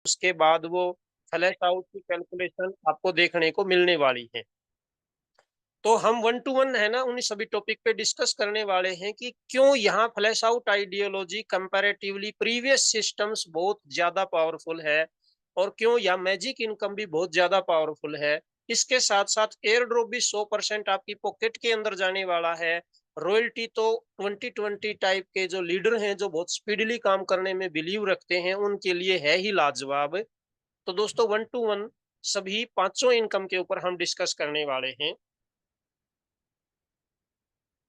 उसके बाद वो फ्लैश आउट की कैलकुलेशन आपको देखने को मिलने वाली है। तो हम 1 to 1 है ना उन सभी टॉपिक पे डिस्कस करने वाले हैं कि क्यों यहाँ flash out ideology comparatively previous systems बहुत ज्यादा पावरफुल है, और क्यों यहाँ मैजिक इनकम भी बहुत ज्यादा पावरफुल है। इसके साथ साथ एयर ड्रॉप भी 100% आपकी पॉकेट के अंदर जाने वाला है। रॉयल्टी तो 2020 टाइप के जो लीडर हैं, जो बहुत स्पीडली काम करने में बिलीव रखते हैं, उनके लिए है ही लाजवाब। तो दोस्तों 1 to 1 सभी पांचों इनकम के ऊपर हम डिस्कस करने वाले हैं।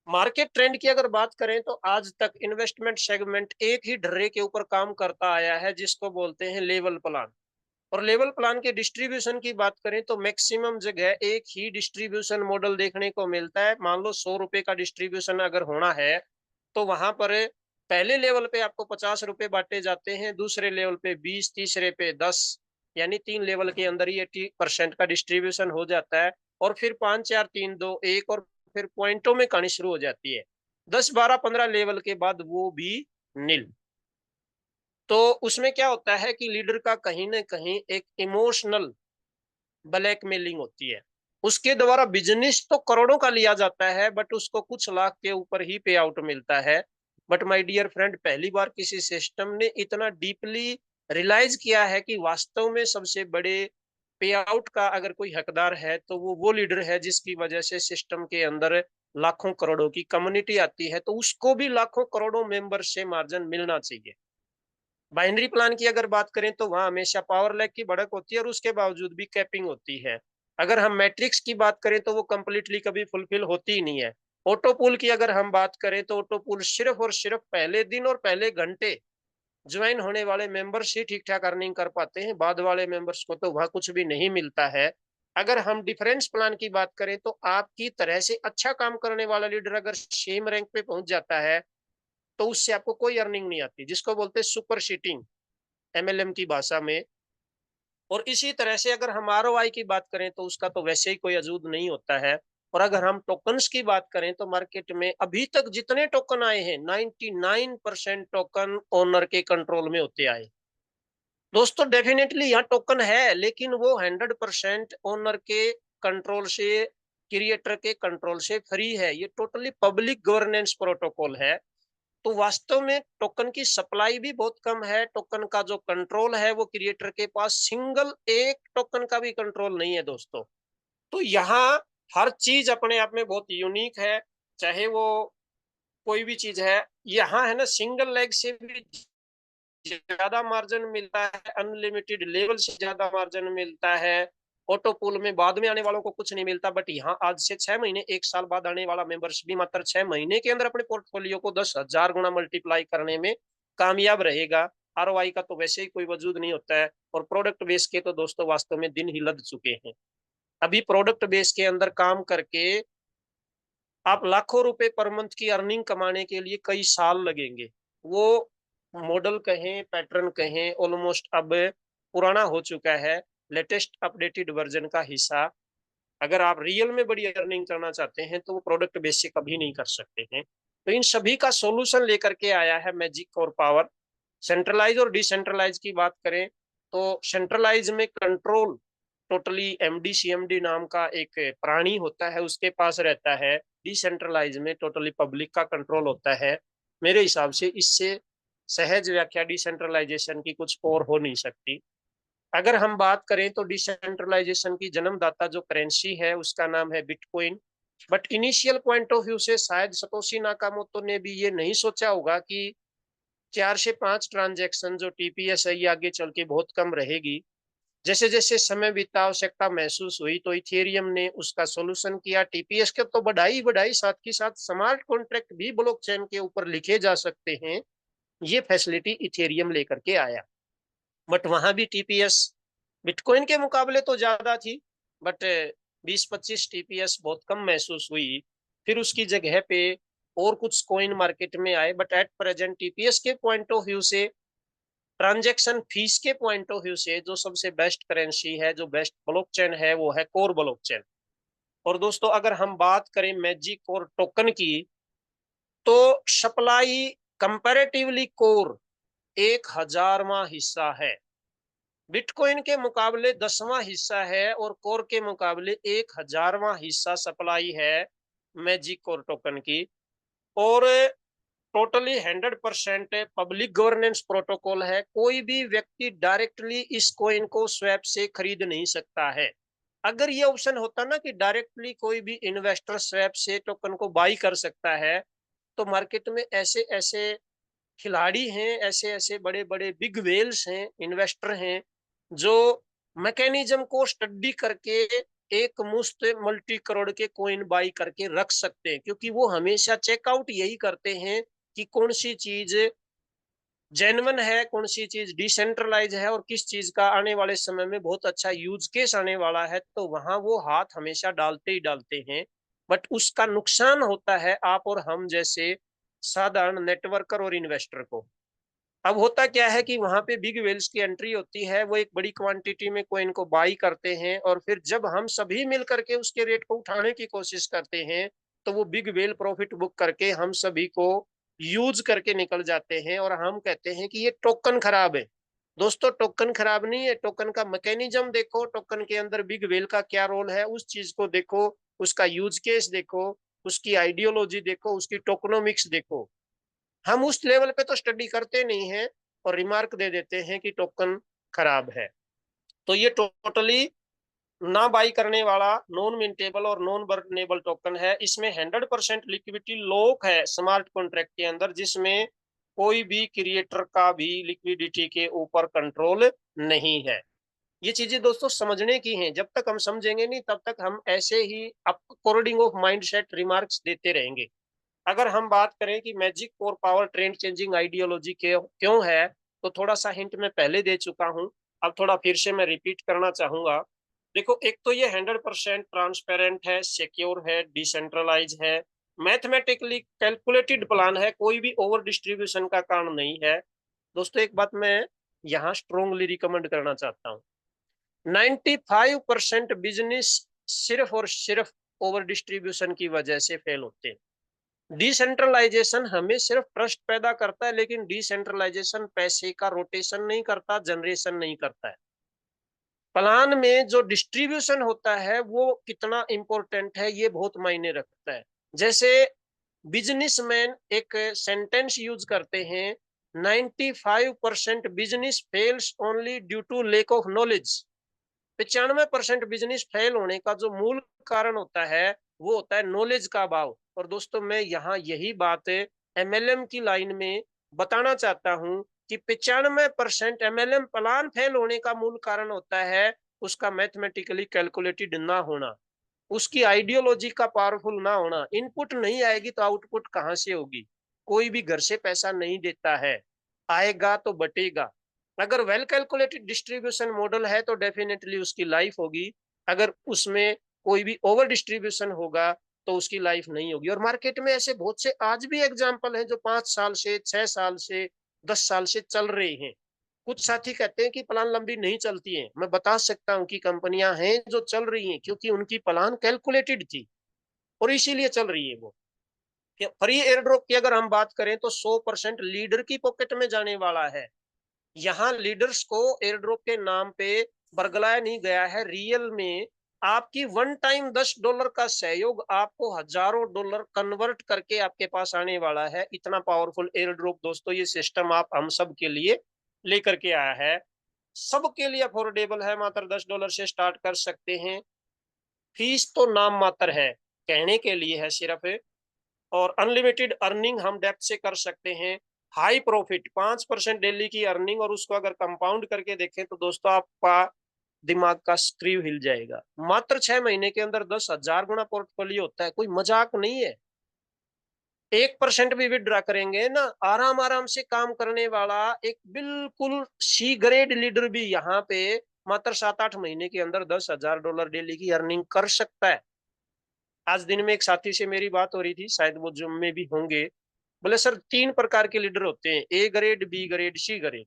मार्केट ट्रेंड की अगर बात करें तो आज तक इन्वेस्टमेंट सेगमेंट एक ही ढर्रे के ऊपर काम करता आया है, जिसको बोलते हैं लेवल प्लान। और लेवल प्लान के डिस्ट्रीब्यूशन की बात करें तो मैक्सिमम जगह एक ही डिस्ट्रीब्यूशन मॉडल देखने को मिलता है। मान लो 100 रुपए का डिस्ट्रीब्यूशन अगर होना है तो वहां पर पहले लेवल पे आपको 50 रुपए बांटे जाते हैं, दूसरे लेवल पे 20, तीसरे पे 10, यानी 3 लेवल के अंदर ही 80% का डिस्ट्रीब्यूशन हो जाता है। और फिर 5 4 3 2 1, और फिर पॉइंटों में कहानी शुरू हो जाती है। 10 12 15 लेवल के बाद वो भी नील। तो उसमें क्या होता है कि लीडर का कहीं ना कहीं एक इमोशनल ब्लैकमेलिंग होती है। उसके द्वारा बिजनेस तो करोड़ों का लिया जाता है, बट उसको कुछ लाख के ऊपर ही पे आउट मिलता है। बट माय डियर फ्रेंड, पहली बार किसी सिस्टम ने इतना डीपली रियलाइज किया है कि वास्तव में सबसे बड़े पे आउट का अगर कोई हकदार है तो वो लीडर है, जिसकी वजह से सिस्टम के अंदर लाखों करोड़ों की कम्युनिटी आती है, तो उसको भी लाखों करोड़ों मेंबर से मार्जिन मिलना चाहिए। बाइनरी प्लान की अगर बात करें तो वहां हमेशा पावर लैग की बढ़त होती है, और उसके बावजूद भी कैपिंग होती है। अगर हम मैट्रिक्स की बात करें तो वो कंप्लीटली कभी फुलफिल होती ही नहीं है। ऑटो पूल की अगर हम बात करें तो ऑटो पूल सिर्फ और सिर्फ पहले दिन और पहले घंटे ज्वाइन होने वाले मेंबर्स ही ठीक ठाक अर्निंग कर पाते हैं, बाद वाले मेंबर्स को तो वहां कुछ भी नहीं मिलता है। अगर हम डिफरेंस प्लान की बात करें तो आपकी तरह से अच्छा काम करने वाला लीडर अगर सेम रैंक पे पहुंच जाता है तो उससे आपको कोई अर्निंग नहीं आती, जिसको बोलते हैं सुपर सीटिंग एमएलएम की भाषा में। और इसी तरह से अगर हम आरओआई की बात करें तो उसका तो वैसे ही कोई अजूद नहीं होता है। और अगर हम टोकन्स की बात करें तो मार्केट में अभी तक जितने टोकन आए हैं 99% टोकन ओनर के कंट्रोल में होते आए। दोस्तों डेफिनेटली यहाँ टोकन है, लेकिन वो 100% ओनर के कंट्रोल से, क्रिएटर के कंट्रोल से फ्री है। ये टोटली पब्लिक गवर्नेंस प्रोटोकॉल है। तो वास्तव में टोकन की सप्लाई भी बहुत कम है, टोकन का जो कंट्रोल है वो क्रिएटर के पास सिंगल एक टोकन का भी कंट्रोल नहीं है दोस्तों। तो यहाँ हर चीज अपने आप में बहुत यूनिक है, चाहे वो कोई भी चीज है। यहाँ है ना सिंगल लेग से भी ज्यादा मार्जिन मिलता है, अनलिमिटेड लेवल से ज्यादा मार्जिन मिलता है। ऑटो पूल में बाद में आने वालों को कुछ नहीं मिलता, बट यहाँ आज से 6 महीने 1 साल बाद आने वाला मेंबर्स भी मात्र 6 महीने के अंदर अपने पोर्टफोलियो को 10,000 गुना मल्टीप्लाई करने में कामयाब रहेगा। आरओआई का तो वैसे ही कोई वजूद नहीं होता है। और प्रोडक्ट बेस के तो दोस्तों वास्तव में दिन ही लद चुके हैं। अभी प्रोडक्ट बेस के अंदर काम करके आप लाखों रुपए पर मंथ की अर्निंग कमाने के लिए कई साल लगेंगे। वो मॉडल कहें, पैटर्न कहें, ऑलमोस्ट अब पुराना हो चुका है, लेटेस्ट अपडेटेड वर्जन का हिस्सा। अगर आप रियल में बड़ी अर्निंग करना चाहते हैं तो वो प्रोडक्ट बेस से कभी नहीं कर सकते हैं। तो इन सभी का सॉल्यूशन लेकर के आया है मैजिक और पावर। सेंट्रलाइज और डिसेंट्रलाइज की बात करें तो सेंट्रलाइज में कंट्रोल टोटली एमडी सीएमडी नाम का एक प्राणी होता है, उसके पास रहता है। डिसेंट्रलाइज में टोटली पब्लिक का कंट्रोल होता है। मेरे हिसाब से इससे सहज व्याख्या डिसेंट्रलाइजेशन की कुछ और हो नहीं सकती। अगर हम बात करें तो डिसेंट्रलाइजेशन की जन्मदाता जो करेंसी है उसका नाम है bitcoin. But initial point of view से शायद सतोशी नाकामोतो ने भी ये नहीं सोचा होगा कि 4 से 5 ट्रांजैक्शन जो टीपीएस है ये आगे चल के बहुत कम रहेगी। जैसे जैसे समय बीता, आवश्यकता महसूस हुई, तो इथेरियम ने उसका सोल्यूशन किया। टीपीएस के तो बढ़ाई बढ़ाई, साथ ही साथ स्मार्ट कॉन्ट्रैक्ट भी ब्लॉकचेन के ऊपर लिखे जा सकते हैं, ये फैसिलिटी इथेरियम लेकर के आया। बट वहां भी टीपीएस बिटकॉइन के मुकाबले तो ज्यादा थी, बट 20 25 टीपीएस बहुत कम महसूस हुई। फिर उसकी जगह पे और कुछ कॉइन मार्केट में आए, बट एट प्रेजेंट टीपीएस के पॉइंट ऑफ व्यू से, ट्रांजैक्शन फीस के पॉइंट ऑफ व्यू से जो सबसे बेस्ट करेंसी है, जो बेस्ट ब्लॉकचेन है, वो है कोर ब्लॉकचेन। और दोस्तों अगर हम बात करें मैजिक और टोकन की, तो सप्लाई कंपैरेटिवली कोर 1000वां हिस्सा है। बिटकॉइन के मुकाबले 10वां हिस्सा है और कोर के मुकाबले 1000वां हिस्सा सप्लाई है मैजिक कोर टोकन की। और टोटली 100% पब्लिक गवर्नेंस प्रोटोकॉल है। कोई भी व्यक्ति डायरेक्टली इस कॉइन को स्वैप से खरीद नहीं सकता है। अगर ये ऑप्शन होता ना कि डायरेक्टली कोई भी इन्वेस्टर स्वैप से टोकन को बाई कर सकता है, तो मार्केट में ऐसे ऐसे खिलाड़ी हैं, ऐसे ऐसे बड़े बड़े बिग वेल्स हैं, इन्वेस्टर हैं, जो मैकेनिज्म को स्टडी करके एक मुश्त मल्टी करोड़ के कॉइन बाई करके रख सकते हैं, क्योंकि वो हमेशा चेकआउट यही करते हैं कि कौन सी चीज जेन्युइन है, कौन सी चीज डिसेंट्रलाइज है और किस चीज का आने वाले समय में बहुत अच्छा यूज केस आने वाला है, तो वहां वो हाथ हमेशा डालते ही डालते हैं। बट उसका नुकसान होता है आप और हम जैसे साधारण नेटवर्कर और इन्वेस्टर को। अब होता क्या है कि वहां पे बिग वेल्स की एंट्री होती है, वो एक बड़ी क्वांटिटी में कोइन को बाई करते हैं और फिर जब हम सभी मिल करके उसके रेट को उठाने की कोशिश करते हैं, तो वो बिग वेल प्रॉफिट बुक करके हम सभी को यूज करके निकल जाते हैं और हम कहते हैं कि ये टोकन खराब है। दोस्तों, टोकन खराब नहीं है, टोकन का मैकेनिज्म देखो, टोकन के अंदर बिग वेल का क्या रोल है उस चीज को देखो, उसका यूज केस देखो, उसकी आइडियोलॉजी देखो, उसकी टोकनोमिक्स देखो। हम उस लेवल पे तो स्टडी करते नहीं हैं और रिमार्क दे देते हैं कि टोकन खराब है। तो ये टोटली ना बाई करने वाला नॉन मिंटेबल और नॉन बर्नेबल टोकन है। इसमें 100% लिक्विडिटी लॉक है स्मार्ट कॉन्ट्रैक्ट के अंदर, जिसमें कोई भी क्रिएटर का भी लिक्विडिटी के ऊपर कंट्रोल नहीं है। ये चीजें दोस्तों समझने की हैं। जब तक हम समझेंगे नहीं तब तक हम ऐसे ही अकॉर्डिंग ऑफ माइंडसेट रिमार्क्स देते रहेंगे। अगर हम बात करें कि मैजिक और पावर ट्रेंड चेंजिंग आइडियोलॉजी क्यों है, तो थोड़ा सा हिंट मैं पहले दे चुका हूं, अब थोड़ा फिर से मैं रिपीट करना चाहूंगा। देखो, एक तो ये 100% ट्रांसपेरेंट है, सिक्योर है, डिसेंट्रलाइज है, मैथमेटिकली कैलकुलेटेड प्लान है, कोई भी ओवर डिस्ट्रीब्यूशन का कारण नहीं है। दोस्तों, एक बात मैं यहाँ स्ट्रोंगली रिकमेंड करना चाहता हूँ। 95% बिजनेस सिर्फ और सिर्फ ओवर डिस्ट्रीब्यूशन की वजह से फेल होते हैं। डिसेंट्रलाइजेशन हमें सिर्फ ट्रस्ट पैदा करता है, लेकिन डिसेंट्रलाइजेशन पैसे का रोटेशन नहीं करता, जनरेशन नहीं करता है। प्लान में जो डिस्ट्रीब्यूशन होता है वो कितना इंपॉर्टेंट है, ये बहुत मायने रखता है। जैसे बिजनेसमैन एक सेंटेंस यूज करते हैं, 95% business fails only due to lack of knowledge. 95% business fail होने का जो मूल कारण होता है वो होता है नॉलेज का अभाव। और दोस्तों, मैं यहाँ यही बात एमएलएम की लाइन में बताना चाहता हूँ कि 95% एमएलएम प्लान फेल होने का मूल कारण होता है उसका मैथमेटिकली कैलकुलेटेड ना होना, उसकी आइडियोलॉजी का पावरफुल ना होना। इनपुट नहीं आएगी तो आउटपुट कहाँ से होगी? कोई भी घर से पैसा नहीं देता है, आएगा तो बटेगा। अगर वेल कैलकुलेटेड डिस्ट्रीब्यूशन मॉडल है तो डेफिनेटली उसकी लाइफ होगी। अगर उसमें कोई भी ओवर डिस्ट्रीब्यूशन होगा तो उसकी लाइफ नहीं होगी। और मार्केट में ऐसे बहुत से आज भी एग्जाम्पल हैं जो 5 साल से, 6 साल से, 10 साल से चल रहे हैं। कुछ साथी कहते हैं कि प्लान लंबी नहीं चलती है। मैं बता सकता हूं कि कंपनियां हैं जो चल रही हैं, क्योंकि उनकी प्लान कैलकुलेटेड थी और इसीलिए चल रही है वो। फ्री एयर ड्रॉप की अगर हम बात करें तो 100% लीडर की पॉकेट में जाने वाला है। यहाँ लीडर्स को एयर ड्रॉप के नाम पे बरगलाया नहीं गया है। रियल में आपकी वन टाइम $10 का सहयोग आपको हजारों डॉलर कन्वर्ट करके आपके पास आने वाला है। इतना पावरफुल एयर ड्रॉप दोस्तों, ये सिस्टम आप हम सब के लिए लेकर के आया है। सबके लिए अफोर्डेबल है, मात्र $10 से स्टार्ट कर सकते हैं। फीस तो नाम मात्र है, कहने के लिए है सिर्फ। और अनलिमिटेड अर्निंग हम डेप्थ से कर सकते हैं। हाई प्रॉफिट 5% डेली की अर्निंग, और उसको अगर कंपाउंड करके देखें तो दोस्तों आपका दिमाग का स्क्रू हिल जाएगा। मात्र 6 महीने के अंदर 10,000 गुना पोर्टफोलियो होता है, कोई मजाक नहीं है। 1% भी विड्रॉ करेंगे ना, आराम आराम से काम करने वाला एक बिल्कुल सी ग्रेड लीडर भी यहाँ पे मात्र 7-8 महीने के अंदर $10,000 डेली की अर्निंग कर सकता है। आज दिन में एक साथी से मेरी बात हो रही थी, शायद वो जिम में भी होंगे। बोले सर, 3 प्रकार के लीडर होते हैं, A grade, B grade, C grade.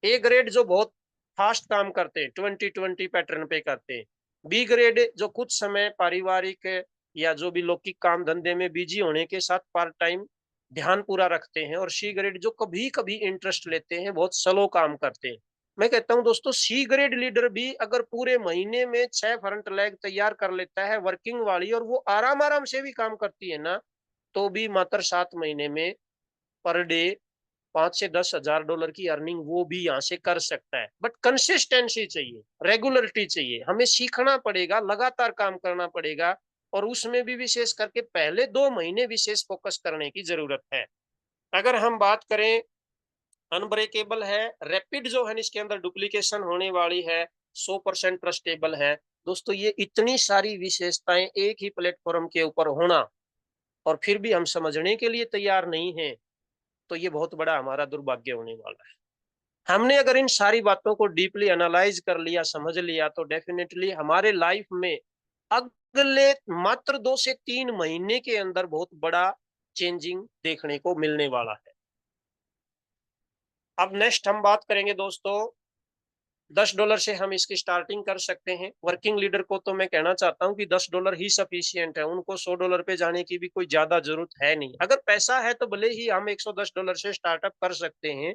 A grade जो बहुत फास्ट काम करते हैं, 20-20 पैटर्न पे करते हैं। बी ग्रेड जो कुछ समय पारिवारिक या जो भी लौकिक काम धंधे में बिजी होने के साथ पार्ट टाइम ध्यान पूरा रखते हैं। और सी ग्रेड जो कभी कभी इंटरेस्ट लेते हैं, बहुत स्लो काम करते हैं। मैं कहता हूं दोस्तों, सी ग्रेड लीडर भी अगर पूरे महीने में 6 फ्रंट लेग तैयार कर लेता है वर्किंग वाली, और वो आराम आराम से भी काम करती है ना, तो भी मात्र 7 महीने में पर डे 5 से 10 हजार डॉलर की अर्निंग वो भी यहाँ से कर सकता है। बट कंसिस्टेंसी चाहिए, रेगुलरिटी चाहिए, हमें सीखना पड़ेगा, लगातार काम करना पड़ेगा, और उसमें भी विशेष करके पहले 2 महीने विशेष फोकस करने की जरूरत है। अगर हम बात करें, अनब्रेकेबल है, रैपिड जो है इसके अंदर डुप्लीकेशन होने वाली है, 100% ट्रस्टेबल है। दोस्तों, ये इतनी सारी विशेषताएं एक ही प्लेटफॉर्म के ऊपर होना, और फिर भी हम समझने के लिए तैयार नहीं हैं, तो ये बहुत बड़ा हमारा दुर्भाग्य होने वाला है। हमने अगर इन सारी बातों को डीपली एनालाइज कर लिया, समझ लिया, तो डेफिनेटली हमारे लाइफ में अगले मात्र 2 से 3 महीने के अंदर बहुत बड़ा चेंजिंग देखने को मिलने वाला है। अब नेक्स्ट हम बात करेंगे दोस्तों, $10 से हम इसकी स्टार्टिंग कर सकते हैं। वर्किंग लीडर को तो मैं कहना चाहता हूं कि $10 ही सफिशियंट है, उनको $100 पे जाने की भी कोई ज्यादा जरूरत है नहीं। अगर पैसा है तो भले ही हम $110 से स्टार्टअप कर सकते हैं,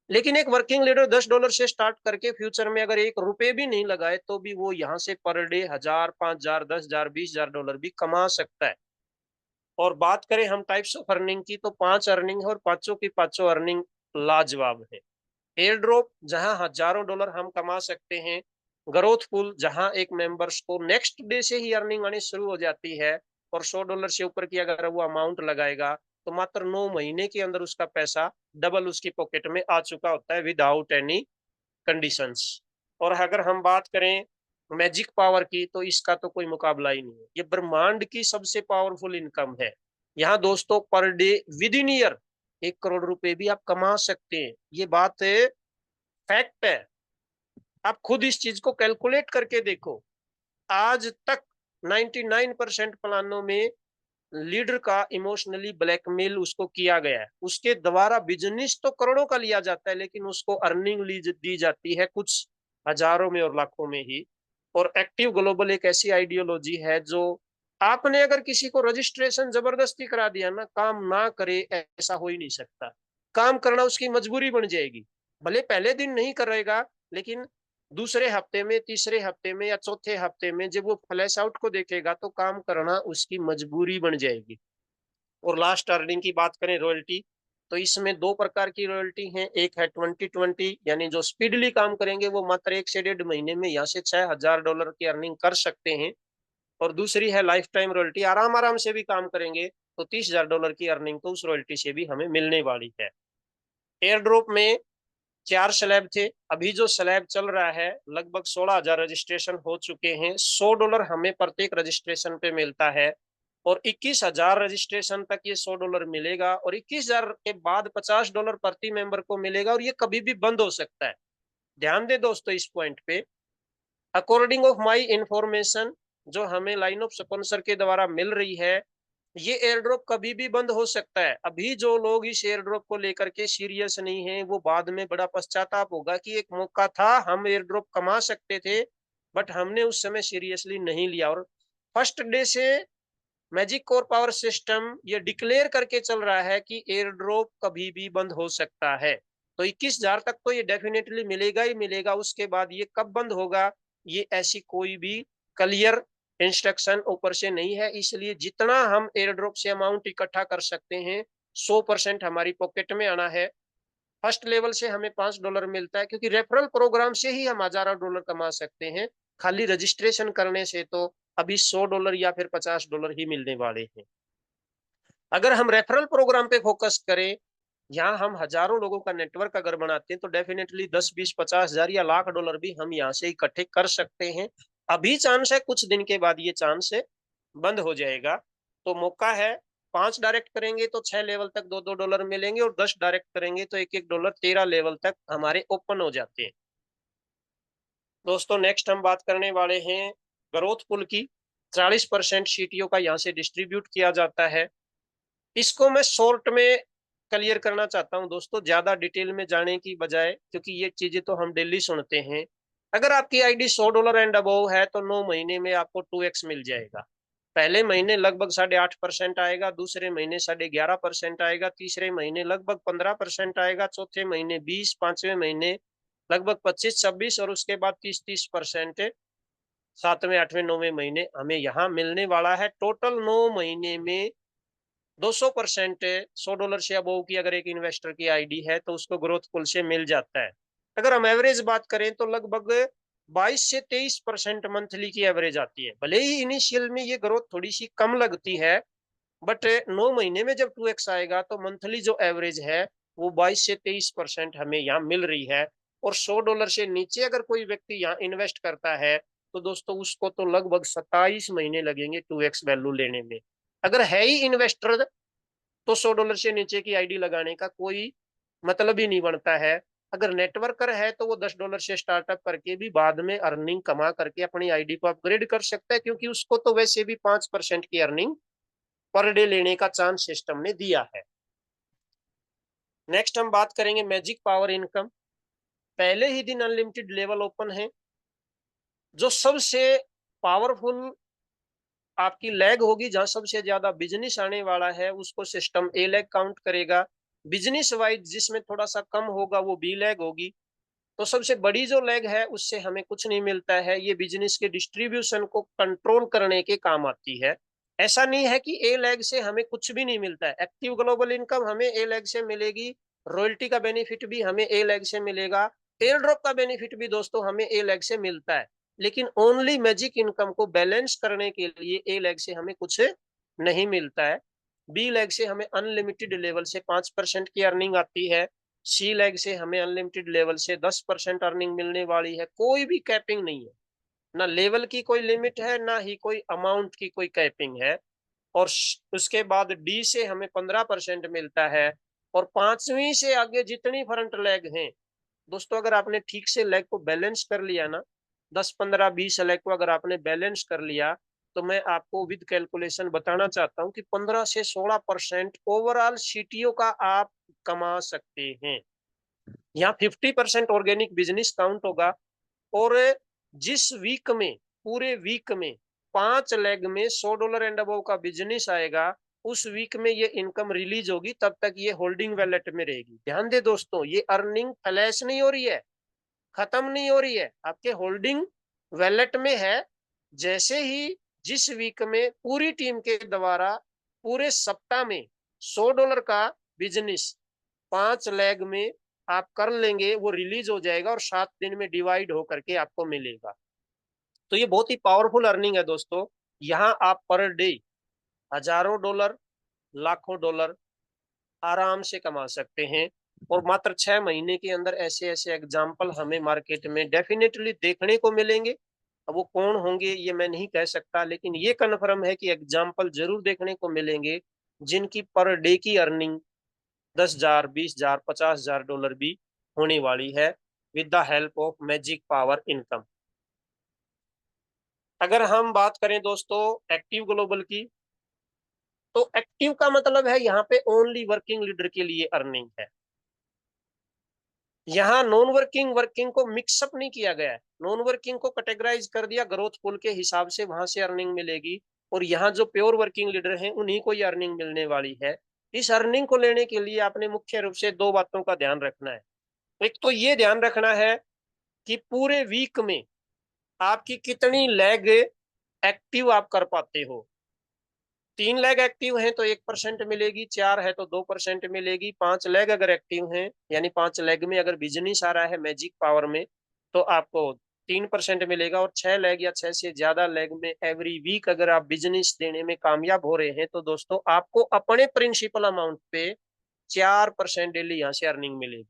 लेकिन एक वर्किंग लीडर $10 से स्टार्ट करके फ्यूचर में अगर ₹1 भी नहीं लगाए, तो भी वो यहाँ से पर डे 1000, 5000, 10,000, $20,000 भी कमा सकता है। और बात करें हम टाइप्स ऑफ अर्निंग की, तो 5 अर्निंग है, और पांचों की पांचों अर्निंग लाजवाब है। एयर ड्रॉप जहां हजारों डॉलर हम कमा सकते हैं, ग्रोथ पुल जहां एक मेंबर्स को नेक्स्ट डे से ही अर्निंग आनी शुरू हो जाती है, और $100 से ऊपर की अगर वो अमाउंट लगाएगा, तो मात्र 9 महीने के अंदर उसका पैसा डबल उसकी पॉकेट में आ चुका होता है, विदाउट एनी कंडीशंस। और अगर हम बात करें मैजिक पावर की, तो इसका तो कोई मुकाबला ही नहीं है। ये ब्रह्मांड की सबसे पावरफुल इनकम है। यहाँ दोस्तों per day with in year 1 crore रुपए भी आप कमा सकते हैं। ये बात फैक्ट है। आप खुद इस चीज को कैलकुलेट करके देखो। आज तक 99% प्लानों में लीडर का इमोशनली ब्लैकमेल उसको किया गया है, उसके द्वारा बिजनेस तो करोड़ों का लिया जाता है, लेकिन उसको अर्निंग दी जाती है कुछ हजारों में और लाखों में ही। और एक्टिव ग्लोबल एक ऐसी आइडियोलॉजी है जो, आपने अगर किसी को रजिस्ट्रेशन जबरदस्ती करा दिया ना, काम ना करे ऐसा हो ही नहीं सकता। काम करना उसकी मजबूरी बन जाएगी। भले पहले दिन नहीं करेगा, लेकिन दूसरे हफ्ते में, तीसरे हफ्ते में, या चौथे हफ्ते में जब वो फ्लैश आउट को देखेगा, तो काम करना उसकी मजबूरी बन जाएगी। और लास्ट अर्निंग की बात करें, रॉयल्टी, तो इसमें 2 प्रकार की रॉयल्टी है। एक है 2020, यानी जो स्पीडली काम करेंगे वो मात्र 1 से 1.5 महीने में यहाँ से $6,000 की अर्निंग कर सकते हैं। और दूसरी है लाइफ टाइम रॉयल्टी, आराम आराम से भी काम करेंगे तो $30,000 की अर्निंग तो उस रॉयल्टी से भी हमें मिलने वाली है। एयर ड्रॉप में 4 स्लैब थे, अभी जो स्लैब चल रहा है लगभग 16,000 रजिस्ट्रेशन हो चुके हैं। $100 हमें प्रत्येक रजिस्ट्रेशन पे मिलता है, और 21,000 रजिस्ट्रेशन तक ये $100 मिलेगा, और 21,000 के बाद $50 प्रति मेंबर को मिलेगा, और ये कभी भी बंद हो सकता है। ध्यान दे दोस्तों इस पॉइंट पे। अकॉर्डिंग ऑफ माई इंफॉर्मेशन, जो हमें लाइन ऑफ स्पॉन्सर के द्वारा मिल रही है, ये एयर ड्रॉप कभी भी बंद हो सकता है। अभी जो लोग इस एयर ड्रॉप को लेकर के सीरियस नहीं है, वो बाद में बड़ा पश्चाताप होगा कि एक मौका था, हम एयर ड्रॉप कमा सकते थे, बट हमने उस समय सीरियसली नहीं लिया। और फर्स्ट डे से मैजिक कोर पावर सिस्टम ये डिक्लेयर करके चल रहा है कि एयर ड्रॉप कभी भी बंद हो सकता है। तो 21,000 तक तो ये डेफिनेटली मिलेगा ही मिलेगा। उसके बाद ये कब बंद होगा, ये ऐसी कोई भी क्लियर इंस्ट्रक्शन ऊपर से नहीं है। इसलिए जितना हम एयर ड्रॉप से अमाउंट इकट्ठा कर सकते हैं, 100% हमारी पॉकेट में आना है। फर्स्ट लेवल से हमें $5 मिलता है, क्योंकि रेफरल प्रोग्राम से ही हम हजारों डॉलर कमा सकते हैं। खाली रजिस्ट्रेशन करने से तो अभी $100 या फिर $50 ही मिलने वाले हैं। अगर हम रेफरल प्रोग्राम पे फोकस करें, यहाँ हम हजारों लोगों का नेटवर्क अगर बनाते हैं, तो डेफिनेटली 10, 20, 50,000 या $1,00,000 भी हम यहाँ से इकट्ठे कर सकते हैं। अभी चांस है, कुछ दिन के बाद ये चांस बंद हो जाएगा। तो मौका है, 5 डायरेक्ट करेंगे तो 6 लेवल तक $2-2 मिलेंगे, और 10 डायरेक्ट करेंगे तो $1-1 13 लेवल तक हमारे ओपन हो जाते हैं। दोस्तों नेक्स्ट हम बात करने वाले हैं ग्रोथ पुल की। 40% सीटीओ का यहाँ से डिस्ट्रीब्यूट किया जाता है। इसको मैं शॉर्ट में क्लियर करना चाहता हूं दोस्तों, ज्यादा डिटेल में जाने की बजाय, क्योंकि ये चीजें तो हम डेली सुनते हैं। अगर आपकी आईडी $100 एंड अबव है, तो 9 महीने में आपको 2x मिल जाएगा। पहले महीने लगभग 8.5% आएगा, दूसरे महीने 11.5% आएगा, तीसरे महीने लगभग 15% आएगा, चौथे महीने 20, पांचवें महीने लगभग 25-26 और उसके बाद 30-30% 7वें 8वें 9वें महीने हमें यहाँ मिलने वाला है। टोटल 9 महीने में 200% $100 से अबोव की अगर एक इन्वेस्टर की आईडी है तो उसको ग्रोथ पुल से मिल जाता है। अगर हम एवरेज बात करें तो लगभग 22 से 23% मंथली की एवरेज आती है। भले ही इनिशियल में ये ग्रोथ थोड़ी सी कम लगती है, बट 9 महीने में जब 2x आएगा तो मंथली जो एवरेज है वो 22 से 23% हमें यहाँ मिल रही है। और $100 से नीचे अगर कोई व्यक्ति यहाँ इन्वेस्ट करता है तो दोस्तों उसको तो लगभग 27 महीने लगेंगे 2x वैल्यू लेने में। अगर है ही इन्वेस्टर तो $100 से नीचे की आईडी लगाने का कोई मतलब ही नहीं बनता है। अगर नेटवर्कर है तो वो $10 से स्टार्टअप करके भी बाद में अर्निंग कमा करके अपनी आईडी को अपग्रेड कर सकता है, क्योंकि उसको तो वैसे भी 5% की अर्निंग पर डे लेने का चांस सिस्टम ने दिया है। नेक्स्ट हम बात करेंगे मैजिक पावर इनकम। पहले ही दिन अनलिमिटेड लेवल ओपन है। जो सबसे पावरफुल आपकी लैग होगी, जहां सबसे ज्यादा बिजनेस आने वाला है उसको सिस्टम ए लैग काउंट करेगा। बिजनेस वाइज जिसमें थोड़ा सा कम होगा वो बी लैग होगी। तो सबसे बड़ी जो लैग है उससे हमें कुछ नहीं मिलता है, ये बिजनेस के डिस्ट्रीब्यूशन को कंट्रोल करने के काम आती है। ऐसा नहीं है कि ए लैग से हमें कुछ भी नहीं मिलता है। एक्टिव ग्लोबल इनकम हमें ए लैग से मिलेगी, रॉयल्टी का बेनिफिट भी हमें ए लैग से मिलेगा, एयर ड्रॉप का बेनिफिट भी दोस्तों हमें ए लैग से मिलता है। लेकिन ओनली मैजिक इनकम को बैलेंस करने के लिए ए लैग से हमें कुछ नहीं मिलता है। बी लैग से हमें अनलिमिटेड लेवल से 5% की अर्निंग आती है। सी लैग से हमें अनलिमिटेड लेवल से 10% अर्निंग मिलने वाली है। कोई भी कैपिंग नहीं है, ना लेवल की कोई लिमिट है, ना ही कोई अमाउंट की कोई कैपिंग है। और उसके बाद डी से हमें 15% मिलता है। और पांचवी से आगे जितनी फ्रंट लेग हैं दोस्तों, अगर आपने ठीक से लेग को बैलेंस कर लिया ना, 10 15 20 लेग को अगर आपने बैलेंस कर लिया, तो मैं आपको विद कैलकुलेशन बताना चाहता हूं कि 15 से 16% ओवरऑल सीटीओ का आप कमा सकते हैं। यहाँ 50% ऑर्गेनिक बिजनेस काउंट होगा। और जिस वीक में, पूरे वीक में 5 लेग में $100 एंड अबव का बिजनेस आएगा, उस वीक में ये इनकम रिलीज होगी, तब तक ये होल्डिंग वैलेट में रहेगी। ध्यान दे दोस्तों, ये अर्निंग फ्लैश नहीं हो रही है, खत्म नहीं हो रही है, आपके होल्डिंग वैलेट में है। जैसे ही जिस वीक में पूरी टीम के द्वारा पूरे सप्ताह में $100 का बिजनेस 5 लेग में आप कर लेंगे, वो रिलीज हो जाएगा और 7 दिन में डिवाइड होकर के आपको मिलेगा। तो ये बहुत ही पावरफुल अर्निंग है दोस्तों। यहाँ आप पर डे हजारों डॉलर, लाखों डॉलर आराम से कमा सकते हैं। और मात्र 6 महीने के अंदर ऐसे ऐसे एग्जाम्पल हमें मार्केट में डेफिनेटली देखने को मिलेंगे। अब वो कौन होंगे ये मैं नहीं कह सकता, लेकिन ये कन्फर्म है कि एग्जाम्पल जरूर देखने को मिलेंगे जिनकी पर डे की अर्निंग 10,000, 20,000, $50,000 भी होने वाली है with the help of magic power income. अगर हम बात करें दोस्तों एक्टिव ग्लोबल की, तो एक्टिव का मतलब है यहाँ पे ओनली वर्किंग लीडर के लिए अर्निंग है। यहाँ नॉन वर्किंग वर्किंग को मिक्सअप नहीं किया गया है। नॉन वर्किंग को कैटेगराइज कर दिया ग्रोथ पुल के हिसाब से, वहां से अर्निंग मिलेगी। और यहाँ जो प्योर वर्किंग लीडर हैं उन्हीं को ये अर्निंग मिलने वाली है। इस अर्निंग को लेने के लिए आपने मुख्य रूप से 2 बातों का ध्यान रखना है। एक तो ये ध्यान रखना है कि पूरे वीक में आपकी कितनी लेग एक्टिव आप कर पाते हो। 3 लेग एक्टिव हैं तो 1% मिलेगी, 4 है तो 2% मिलेगी, 5 लेग अगर एक्टिव हैं यानी 5 लेग में अगर बिजनेस आ रहा है मैजिक पावर में तो आपको 3% मिलेगा। और 6 लेग या 6 से ज्यादा लेग में एवरी वीक अगर आप बिजनेस देने में कामयाब हो रहे हैं तो दोस्तों आपको अपने प्रिंसिपल अमाउंट पे 4% डेली यहाँ से अर्निंग मिलेगी।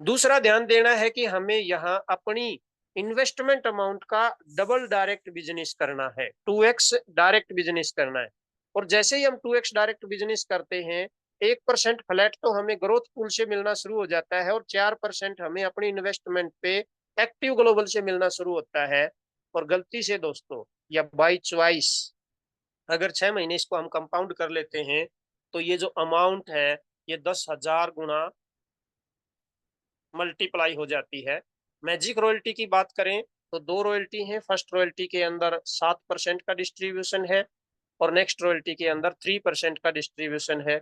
दूसरा ध्यान देना है कि हमें यहाँ अपनी इन्वेस्टमेंट अमाउंट का डबल डायरेक्ट बिजनेस करना है, 2x डायरेक्ट बिजनेस करना है। और जैसे ही हम 2x डायरेक्ट बिजनेस करते हैं, 1% फ्लैट तो हमें ग्रोथ पूल से मिलना शुरू हो जाता है और 4% हमें अपनी इन्वेस्टमेंट पे एक्टिव ग्लोबल से मिलना शुरू होता है। और गलती से दोस्तों या बाई चॉइस अगर 6 महीने इसको हम कंपाउंड कर लेते हैं तो ये जो अमाउंट है ये 10,000 गुना मल्टीप्लाई हो जाती है। मैजिक रॉयल्टी की बात करें तो 2 रॉयल्टी हैं। फर्स्ट रॉयल्टी के अंदर 7% का डिस्ट्रीब्यूशन है और नेक्स्ट रॉयल्टी के अंदर 3% का डिस्ट्रीब्यूशन है।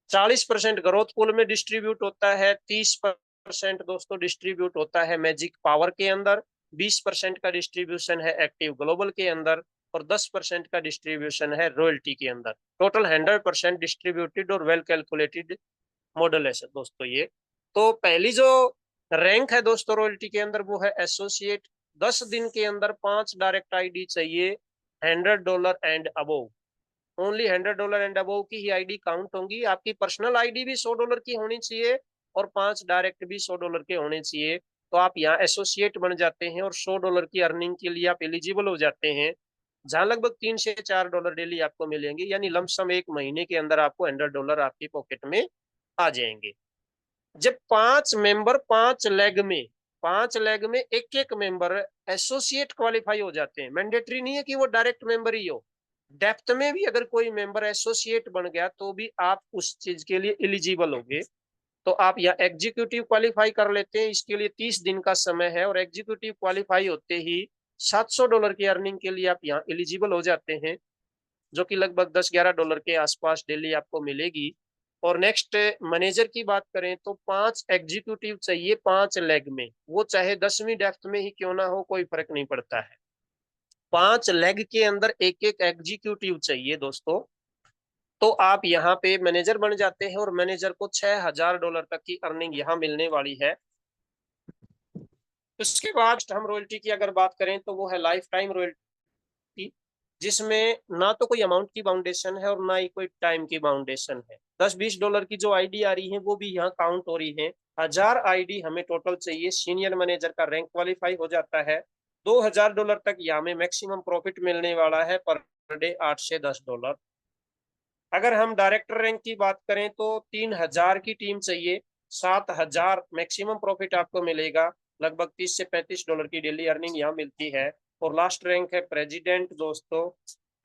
40% ग्रोथ पूल में डिस्ट्रीब्यूट होता है, 30% 20% दोस्तों डिस्ट्रीब्यूट होता है मैजिक पावर के अंदर, 20% का डिस्ट्रीब्यूशन है एक्टिव ग्लोबल के अंदर, और 10% का डिस्ट्रीब्यूशन है रॉयल्टी के अंदर। टोटल 100% डिस्ट्रीब्यूटेड और वेल कैलकुलेटेड मॉडल है दोस्तों ये। तो पहली जो रैंक है दोस्तों रॉयल्टी के अंदर वो है एसोसिएट। 10 दिन के अंदर 5 डायरेक्ट आईडी चाहिए $100 and above. Only $100 and above की ही आईडी काउंट होंगी। आपकी पर्सनल आईडी भी $100 की होनी चाहिए और 5 डायरेक्ट भी $100 के होने चाहिए। तो आप यहाँ एसोसिएट बन जाते हैं और $100 की अर्निंग के लिए आप एलिजिबल हो जाते हैं, जहां लगभग $3 से $4 डेली आपको मिलेंगे, यानी लमसम एक महीने के अंदर आपको $100 आपकी पॉकेट में आ जाएंगे। जब 5 मेंबर 5 लेग में एक एक मेंबर एसोसिएट क्वालिफाई हो जाते हैं, मैंडेटरी नहीं है कि वो डायरेक्ट मेंबर ही हो, डेप्थ में भी अगर कोई मेंबर एसोसिएट बन गया तो भी आप उस चीज के लिए एलिजिबल होंगे। तो आप यहाँ एग्जीक्यूटिव क्वालिफाई कर लेते हैं, इसके लिए 30 दिन का समय है, और एग्जीक्यूटिव क्वालिफाई होते ही $700 की अर्निंग के लिए आप यहाँ एलिजिबल हो जाते हैं, जो कि लगभग $10-11 के आसपास डेली आपको मिलेगी। और नेक्स्ट मैनेजर की बात करें तो 5 एग्जीक्यूटिव चाहिए 5 लेग में, वो चाहे 10वीं डेप्थ में ही क्यों ना हो, कोई फर्क नहीं पड़ता है। 5 लेग के अंदर एक एक एग्जीक्यूटिव चाहिए दोस्तों। तो आप यहाँ पे मैनेजर बन जाते हैं और मैनेजर को $6,000 तक की अर्निंग यहाँ मिलने वाली है। उसके बाद हम रॉयल्टी की अगर बात करें तो वो है लाइफ टाइम रॉयल्टी, जिसमें ना तो कोई अमाउंट की बाउंडेशन है और ना ही कोई टाइम की बाउंडेशन है। $10-20 की जो आईडी आ रही है वो भी यहाँ काउंट हो रही है। 1000 आईडी हमें टोटल चाहिए, सीनियर मैनेजर का रैंक क्वालिफाई हो जाता है। $2000 तक यहाँ में मैक्सिमम प्रॉफिट मिलने वाला है पर डे, $8 से $10। अगर हम डायरेक्टर रैंक की बात करें तो 3000 की टीम चाहिए, 7000 मैक्सिमम प्रॉफिट आपको मिलेगा, लगभग $30 से $35 की डेली अर्निंग यहाँ मिलती है। और लास्ट रैंक है प्रेसिडेंट दोस्तों,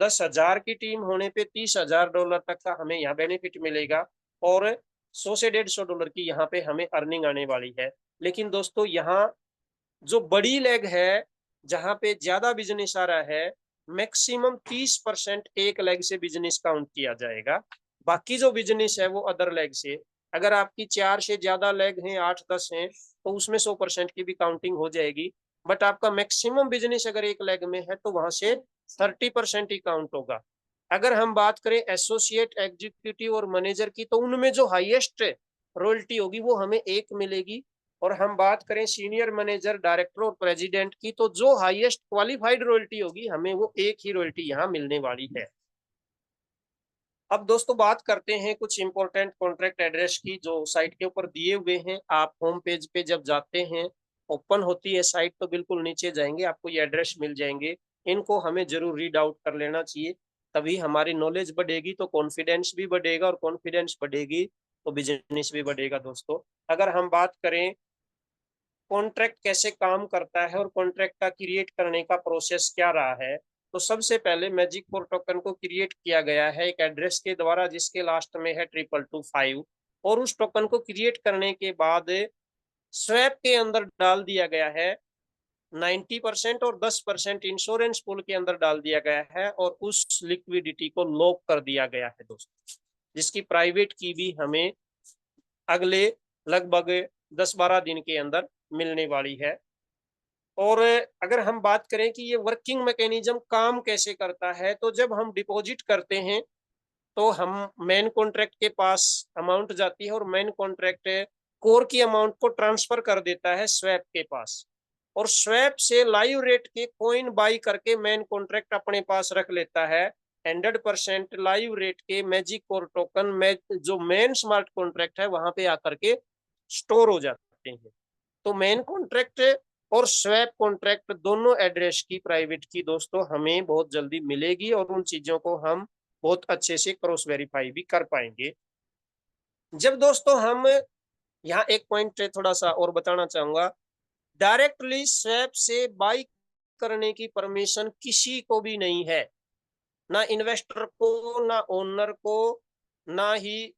10,000 की टीम होने पे $30,000 तक का हमें यहाँ बेनिफिट मिलेगा, और 100 से $150 की यहाँ पे हमें अर्निंग आने वाली है। लेकिन दोस्तों यहाँ जो बड़ी लेग है, जहां पे ज्यादा बिजनेस आ रहा है, मैक्सिमम 30% एक लेग से बिजनेस काउंट किया जाएगा। बाकी जो बिजनेस है वो अदर लेग से, अगर आपकी 4 से ज्यादा लेग हैं, 8-10 हैं, तो उसमें 100% की भी काउंटिंग हो जाएगी। बट आपका मैक्सिमम बिजनेस अगर एक लेग में है तो वहां से 30% ही काउंट होगा। अगर हम बात करें एसोसिएट, एग्जीक्यूटिव और मैनेजर की, तो उनमें जो हाईएस्ट रॉयल्टी होगी वो हमें एक मिलेगी। और हम बात करें सीनियर मैनेजर, डायरेक्टर और प्रेसिडेंट की, तो जो हाईएस्ट क्वालिफाइड रॉयल्टी होगी हमें वो एक ही रॉयल्टी यहाँ मिलने वाली है। अब दोस्तों बात करते हैं कुछ इंपॉर्टेंट कॉन्ट्रैक्ट एड्रेस की, जो साइट के ऊपर दिए हुए हैं। आप होम पेज पे जब जाते हैं, ओपन होती है साइट, तो बिल्कुल नीचे जाएंगे आपको ये एड्रेस मिल जाएंगे। इनको हमें जरूर रीड आउट कर लेना चाहिए, तभी हमारी नॉलेज बढ़ेगी तो कॉन्फिडेंस भी बढ़ेगा, और कॉन्फिडेंस बढ़ेगी तो बिजनेस भी बढ़ेगा दोस्तों। अगर हम बात करें कॉन्ट्रैक्ट कैसे काम करता है और कॉन्ट्रैक्ट का क्रिएट करने का प्रोसेस क्या रहा है, तो सबसे पहले मैजिक कोर टोकन को क्रिएट किया गया है एक एड्रेस के द्वारा, जिसके लास्ट में है 2225। और उस टोकन को क्रिएट करने के बाद स्वैप के अंदर डाल दिया गया है 90%, और 10% इंश्योरेंस पूल के अंदर डाल दिया गया है, और उस लिक्विडिटी को लॉक कर दिया गया है दोस्तों, जिसकी प्राइवेट की भी हमें अगले लगभग 10-12 दिन के अंदर मिलने वाली है। और अगर हम बात करें कि ये वर्किंग मैकेनिज्म काम कैसे करता है, तो जब हम डिपॉजिट करते हैं तो हम मेन कॉन्ट्रैक्ट के पास अमाउंट जाती है, और मेन कॉन्ट्रैक्ट कोर की अमाउंट को ट्रांसफर कर देता है स्वैप के पास, और स्वैप से लाइव रेट के कॉइन बाई करके मेन कॉन्ट्रैक्ट अपने पास रख लेता है। 100% लाइव रेट के मैजिक कोर टोकन में जो मेन स्मार्ट कॉन्ट्रैक्ट है वहां पे आकर के स्टोर हो जाते हैं। तो मेन कॉन्ट्रैक्ट और स्वैप कॉन्ट्रैक्ट दोनों एड्रेस की प्राइवेट की दोस्तों हमें बहुत जल्दी मिलेगी, और उन चीजों को हम बहुत अच्छे से क्रॉस वेरीफाई भी कर पाएंगे। जब दोस्तों हम यहाँ एक पॉइंट थोड़ा सा और बताना चाहूंगा, डायरेक्टली स्वैप से बाई करने की परमिशन किसी को भी नहीं है, ना इन्वेस्टर को, ना ओनर को, ना ही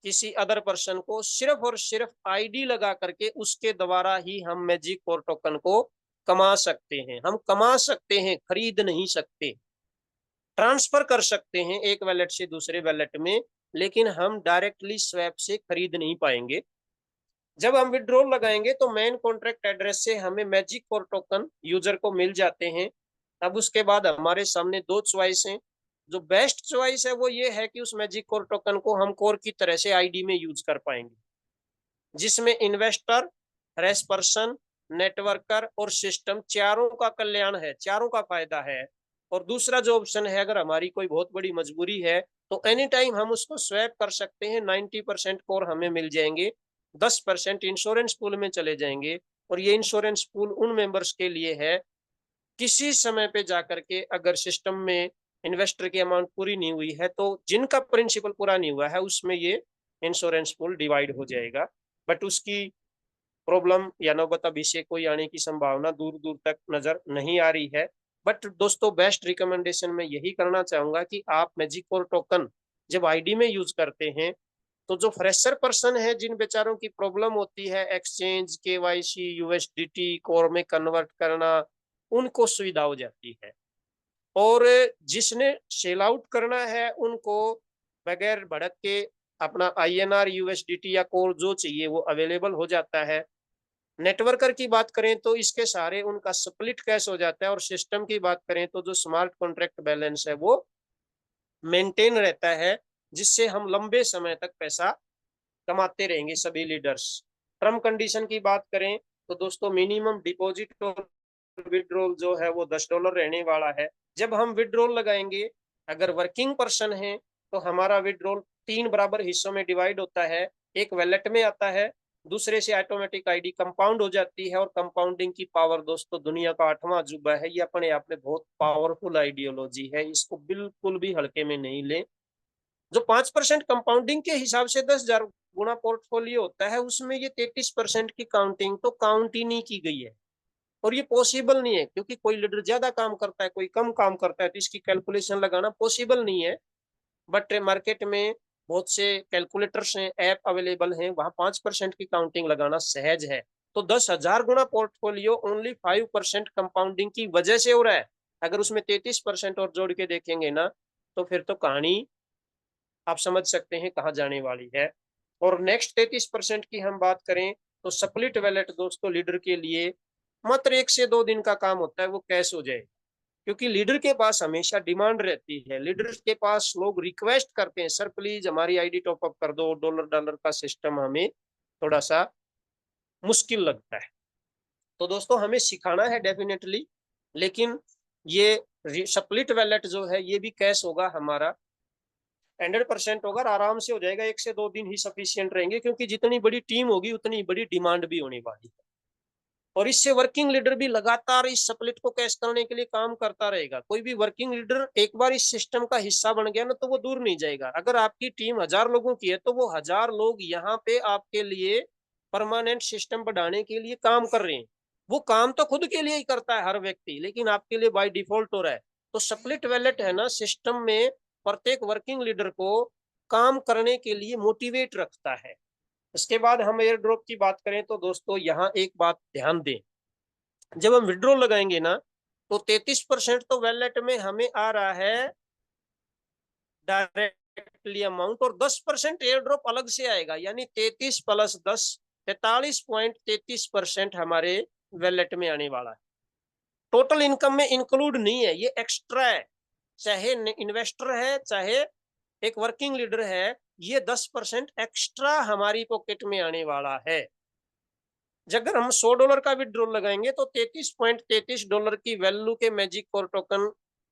किसी अदर पर्सन को। सिर्फ और सिर्फ आईडी लगा करके उसके द्वारा ही हम मैजिक कोर टोकन को कमा सकते हैं। हम कमा सकते हैं, खरीद नहीं सकते। ट्रांसफर कर सकते हैं एक वैलेट से दूसरे वैलेट में, लेकिन हम डायरेक्टली स्वैप से खरीद नहीं पाएंगे। जब हम विड्रॉल लगाएंगे तो मेन कॉन्ट्रैक्ट एड्रेस से हमें मैजिक कोर टोकन यूजर को मिल जाते हैं। अब उसके बाद हमारे सामने दो चॉइस हैं। जो बेस्ट चॉइस है वो ये है कि उस मैजिक कोर टोकन को हम कोर की तरह से आईडी में यूज कर पाएंगे, जिसमें इन्वेस्टर, रेस पर्सन, नेटवर्कर और सिस्टम चारों का कल्याण है, चारों का फायदा है। और दूसरा जो ऑप्शन है, अगर हमारी कोई बहुत बड़ी मजबूरी है तो एनी टाइम हम उसको स्वैप कर सकते हैं। 90% कोर हमें मिल जाएंगे, 10% इंश्योरेंस पूल में चले जाएंगे। और ये इंश्योरेंस पूल उन मेंबर्स के लिए है, किसी समय पे जाकर के अगर सिस्टम में इन्वेस्टर की अमाउंट पूरी नहीं हुई है तो जिनका प्रिंसिपल पूरा नहीं हुआ है उसमें ये इंश्योरेंस पूल डिवाइड हो जाएगा। बट उसकी प्रॉब्लम या नौबत अभी से कोई आने की संभावना दूर दूर तक नजर नहीं आ रही है। बट दोस्तों, बेस्ट रिकमेंडेशन मैं यही करना चाहूंगा कि आप मैजिक कोर टोकन जब आईडी में यूज करते हैं तो जो फ्रेशर पर्सन है, जिन बेचारों की प्रॉब्लम होती है एक्सचेंज, केवाईसी, यूएसडीटी कोर में कन्वर्ट करना, उनको सुविधा हो जाती है। और जिसने सेल आउट करना है उनको बगैर भड़क के अपना आईएनआर, यूएसडीटी या कोर जो चाहिए वो अवेलेबल हो जाता है। नेटवर्कर की बात करें तो इसके सारे उनका स्प्लिट कैश हो जाता है। और सिस्टम की बात करें तो जो स्मार्ट कॉन्ट्रैक्ट बैलेंस है वो मेंटेन रहता है, जिससे हम लंबे समय तक पैसा कमाते रहेंगे सभी लीडर्स। टर्म कंडीशन की बात करें तो दोस्तों, मिनिमम डिपॉजिट और विड्रॉल जो है वो $10 रहने वाला है। जब हम विड्रॉल लगाएंगे, अगर वर्किंग पर्सन है तो हमारा विड्रॉल 3 बराबर हिस्सों में डिवाइड होता है। एक वैलेट में आता है, दूसरे से ऑटोमेटिक आईडी कंपाउंड हो जाती है। और कंपाउंडिंग की पावर दोस्तों दुनिया का 8वां अजूबा है, ये अपने आप में बहुत पावरफुल आइडियोलॉजी है, इसको बिल्कुल भी हल्के में नहीं ले। जो 5% कंपाउंडिंग के हिसाब से 10,000 गुना पोर्टफोलियो होता है, उसमें ये 33% की काउंटिंग तो काउंट ही नहीं की गई है। और ये पॉसिबल नहीं है, क्योंकि कोई लीडर ज्यादा काम करता है, कोई कम काम करता है, तो इसकी कैलकुलेशन लगाना पॉसिबल नहीं है। बट मार्केट में बहुत से कैलकुलेटर्स हैं, ऐप अवेलेबल हैं, वहां 5% की काउंटिंग लगाना सहज है। तो 10,000 गुना पोर्टफोलियो ओनली 5% कंपाउंडिंग की वजह से हो रहा है। अगर उसमें 33% और जोड़ के देखेंगे ना, तो फिर तो कहानी आप समझ सकते हैं कहाँ जाने वाली है। और नेक्स्ट 33% की हम बात करें तो स्प्लिट वैलेट दोस्तों लीडर के लिए मात्र 1 से 2 दिन का काम होता है, वो कैश हो जाए। क्योंकि लीडर के पास हमेशा डिमांड रहती है, लीडर के पास लोग रिक्वेस्ट करते हैं, सर प्लीज हमारी आईडी टॉपअप कर दो। डॉलर डॉलर का सिस्टम हमें थोड़ा सा मुश्किल लगता है। तो दोस्तों, हमें सिखाना है डेफिनेटली, लेकिन ये स्प्लिट वैलेट जो है ये भी कैश होगा हमारा, 100% होगा, आराम से हो जाएगा। 1 से 2 दिन ही सफिशियंट रहेंगे, क्योंकि जितनी बड़ी टीम होगी उतनी बड़ी डिमांड भी होने वाली है। और इससे वर्किंग लीडर भी लगातार इस स्प्लिट को कैश करने के लिए काम करता रहेगा। कोई भी वर्किंग लीडर एक बार इस सिस्टम का हिस्सा बन गया ना, तो वो दूर नहीं जाएगा। अगर आपकी टीम 1,000 लोगों की है तो वो 1,000 लोग यहाँ पे आपके लिए परमानेंट सिस्टम बढ़ाने के लिए काम कर रहे हैं। वो काम तो खुद के लिए ही करता है हर व्यक्ति, लेकिन आपके लिए बाय डिफॉल्ट हो रहा है। तो स्प्लिट वैलेट है ना, सिस्टम में प्रत्येक वर्किंग लीडर को काम करने के लिए मोटिवेट रखता है। इसके बाद हम एयर ड्रॉप की बात करें तो दोस्तों, यहाँ एक बात ध्यान दें। जब हम विड्रॉ लगाएंगे ना, तो 33% तो वैलेट में हमें आ रहा है डायरेक्टली अमाउंट, और 10% एयर ड्रॉप अलग से आएगा। यानी 33 प्लस 10, 43.33% हमारे वैलेट में आने वाला है। टोटल इनकम में इंक्लूड नहीं है, ये एक्स्ट्रा है। चाहे इन्वेस्टर है, चाहे एक वर्किंग लीडर है, ये 10% एक्स्ट्रा हमारी पॉकेट में आने वाला है। अगर हम $100 का विड्रॉल लगाएंगे तो $33.33 की वैल्यू के मैजिक कोर टोकन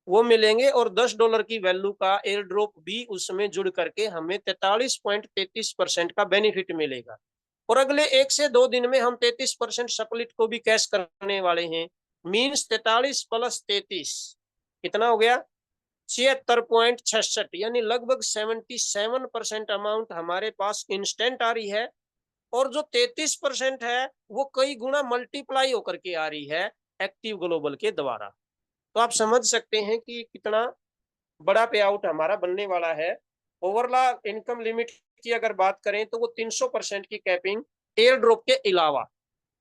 वो मिलेंगे, और $10 की वैल्यू का एयर ड्रॉप भी उसमें जुड़ करके हमें 43.33% का बेनिफिट मिलेगा। और अगले 1 से 2 दिन में हम 33% सप्लिट को भी कैश करने वाले हैं। मीन्स 43 प्लस 33 कितना हो गया, 76.66, यानी लगभग 77% अमाउंट हमारे पास इंस्टेंट आ रही है। और जो 33% है वो कई गुना मल्टीप्लाई होकर के आ रही है एक्टिव ग्लोबल के द्वारा। तो आप समझ सकते हैं कि कितना बड़ा पे आउट हमारा बनने वाला है। ओवरऑल इनकम लिमिट की अगर बात करें तो वो 300% की कैपिंग एयर ड्रॉप के अलावा,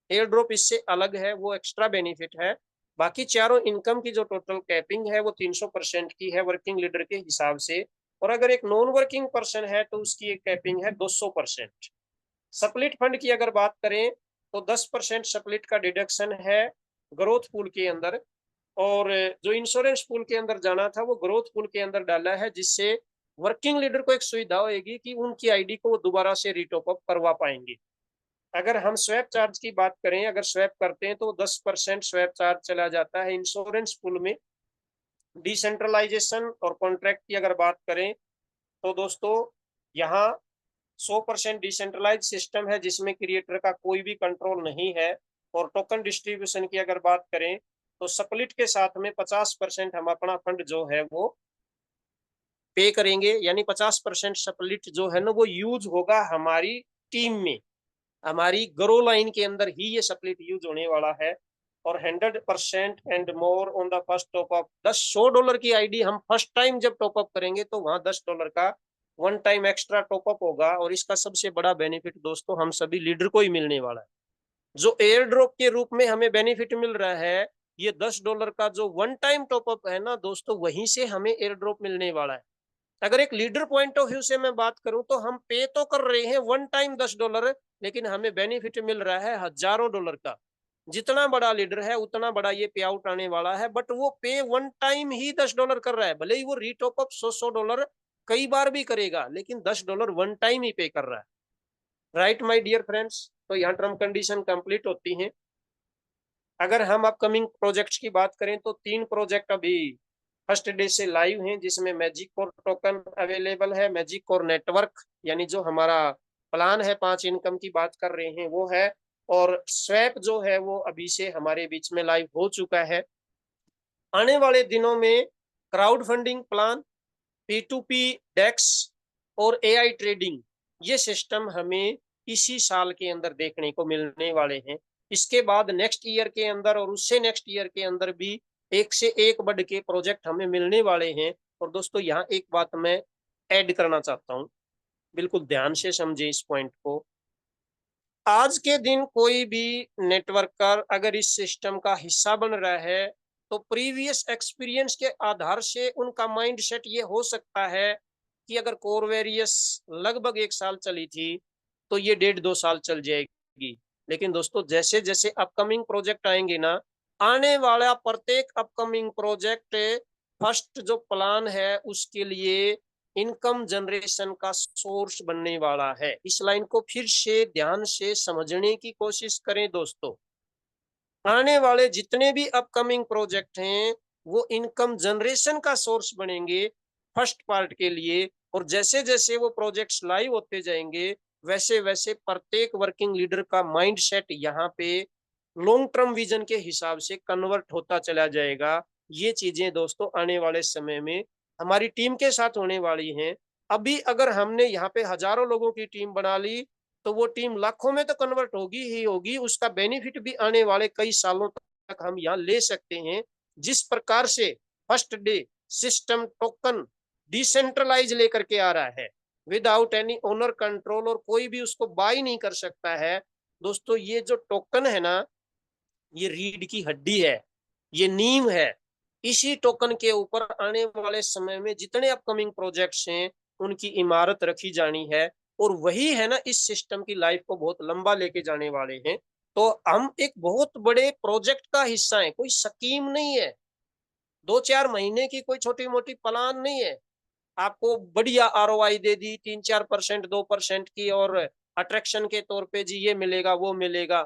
एयर ड्रॉप इससे अलग है, वो एक्स्ट्रा बेनिफिट है। बाकी चारों इनकम की जो टोटल कैपिंग है वो 300% की है वर्किंग लीडर के हिसाब से। और अगर एक नॉन वर्किंग पर्सन है तो उसकी एक कैपिंग है 200%। स्प्लिट फंड की अगर बात करें तो 10% स्प्लिट का डिडक्शन है ग्रोथ पूल के अंदर, और जो इंश्योरेंस पूल के अंदर जाना था वो ग्रोथ पूल के अंदर डाला है, जिससे वर्किंग लीडर को एक सुविधा होगी कि उनकी आईडी को वो दोबारा से रिटॉप अप करवा पाएंगे। अगर हम स्वैप चार्ज की बात करें, अगर स्वैप करते हैं तो 10% स्वैप चार्ज चला जाता है इंश्योरेंस पूल में। डिसेंट्रलाइजेशन और कॉन्ट्रैक्ट की अगर बात करें तो दोस्तों यहाँ 100% डिसेंट्रलाइज सिस्टम है, जिसमें क्रिएटर का कोई भी कंट्रोल नहीं है। और टोकन डिस्ट्रीब्यूशन की अगर बात करें तो स्प्लिट के साथ में 50% हम अपना फंड जो है वो पे करेंगे, यानी 50% स्प्लिट जो है ना वो यूज होगा हमारी टीम में, हमारी ग्रो लाइन के अंदर ही ये स्प्लिट यूज होने वाला है। और 100% and more on the first top up, $100 की आईडी हम फर्स्ट टाइम जब टॉप अप करेंगे तो वहां $10 का one time extra top up होगा। और इसका सबसे बड़ा बेनिफिट दोस्तों हम सभी लीडर को ही मिलने वाला है। जो एयर ड्रॉप के रूप में हमें बेनिफिट मिल रहा है, ये $10 का जो वन टाइम टॉप अप है ना दोस्तों, वहीं से हमें एयर ड्रॉप मिलने वाला है। अगर एक लीडर पॉइंट ऑफ व्यू से मैं बात करूं तो हम पे तो कर रहे हैं वन टाइम $10, लेकिन हमें बेनिफिट मिल रहा है हजारों डॉलर का। जितना बड़ा लीडर है उतना बड़ा ये पे आउट आने वाला है, बट वो पे वन टाइम ही $10 कर रहा है। भले ही वो रीटॉप अप $100 कई बार भी करेगा, लेकिन $10 वन टाइम ही पे कर रहा है। राइट माय डियर फ्रेंड्स, तो यहाँ टर्म कंडीशन कंप्लीट होती हैं। अगर हम अपकमिंग प्रोजेक्ट्स की बात करें तो 3 प्रोजेक्ट अभी फर्स्ट डे से लाइव हैं, जिसमें मैजिक कोर टोकन अवेलेबल है, मैजिक कोर नेटवर्क यानी जो हमारा प्लान है 5 इनकम की बात कर रहे हैं वो है, और स्वैप जो है वो अभी से हमारे बीच में लाइव हो चुका है। आने वाले दिनों में क्राउड फंडिंग प्लान, P2P डेक्स और AI ट्रेडिंग, ये सिस्टम हमें इसी साल के अंदर देखने को मिलने वाले हैं। इसके बाद नेक्स्ट ईयर के अंदर और उससे नेक्स्ट ईयर के अंदर भी एक से एक बढ़ के प्रोजेक्ट हमें मिलने वाले हैं। और दोस्तों यहाँ एक बात मैं ऐड करना चाहता हूँ, बिल्कुल ध्यान से समझे इस पॉइंट को। आज के दिन कोई भी नेटवर्कर अगर इस सिस्टम का हिस्सा बन रहा है तो प्रीवियस एक्सपीरियंस के आधार से उनका माइंड सेट ये हो सकता है कि अगर कोर वेरियस लगभग 1 साल चली थी तो ये 1.5-2 साल चल जाएगी। लेकिन दोस्तों जैसे जैसे अपकमिंग प्रोजेक्ट आएंगे ना, आने वाला प्रत्येक अपकमिंग प्रोजेक्ट फर्स्ट जो प्लान है उसके लिए इनकम जनरेशन का सोर्स बनने वाला है। इस लाइन को फिर से ध्यान से समझने की कोशिश करें दोस्तों। आने वाले जितने भी अपकमिंग प्रोजेक्ट हैं वो इनकम जनरेशन का सोर्स बनेंगे फर्स्ट पार्ट के लिए। और जैसे जैसे वो प्रोजेक्ट्स लाइव होते जाएंगे वैसे वैसे प्रत्येक वर्किंग लीडर का माइंड सेट यहाँ पे लॉन्ग टर्म विजन के हिसाब से कन्वर्ट होता चला जाएगा। ये चीजें दोस्तों आने वाले समय में हमारी टीम के साथ होने वाली हैं। अभी अगर हमने यहाँ पे हजारों लोगों की टीम बना ली तो वो टीम लाखों में तो कन्वर्ट होगी ही होगी, उसका बेनिफिट भी आने वाले कई सालों तक हम यहाँ ले सकते हैं। जिस प्रकार से first day system token decentralise लेकर के आ रहा है विदाउट एनी ओनर कंट्रोल, और कोई भी उसको बाय नहीं कर सकता है। दोस्तों ये जो टोकन है ना, ये रीढ़ की हड्डी है, ये नींव है। इसी टोकन के ऊपर आने वाले समय में जितने अपकमिंग प्रोजेक्ट्स हैं उनकी इमारत रखी जानी है, और वही है ना इस सिस्टम की लाइफ को बहुत लंबा लेके जाने वाले हैं। तो हम एक बहुत बड़े प्रोजेक्ट का हिस्सा है, कोई स्कीम नहीं है, 2-4 महीने की कोई छोटी मोटी प्लान नहीं है। आपको बढ़िया ROI दे दी 3-4%, 2% की, और अट्रैक्शन के तौर पे जी ये मिलेगा वो मिलेगा।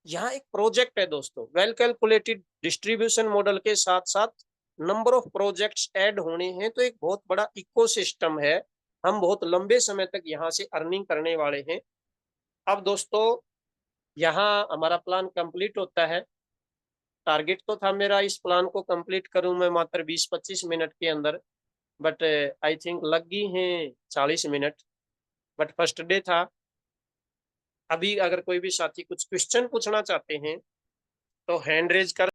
यहाँ एक प्रोजेक्ट है दोस्तों, वेल कैलकुलेटेड डिस्ट्रीब्यूशन मॉडल के साथ साथ नंबर ऑफ प्रोजेक्ट्स ऐड होने हैं, तो एक बहुत बड़ा इकोसिस्टम है। हम बहुत लंबे समय तक यहाँ से अर्निंग करने वाले हैं। अब दोस्तों यहाँ हमारा प्लान कंप्लीट होता है। टारगेट तो था मेरा इस प्लान को कंप्लीट करूं मैं मात्र 20-25 मिनट के अंदर, बट आई थिंक लग गई हैं 40 मिनट, बट फर्स्ट डे था। अभी अगर कोई भी साथी कुछ क्वेश्चन पूछना चाहते हैं तो हैंड रेज कर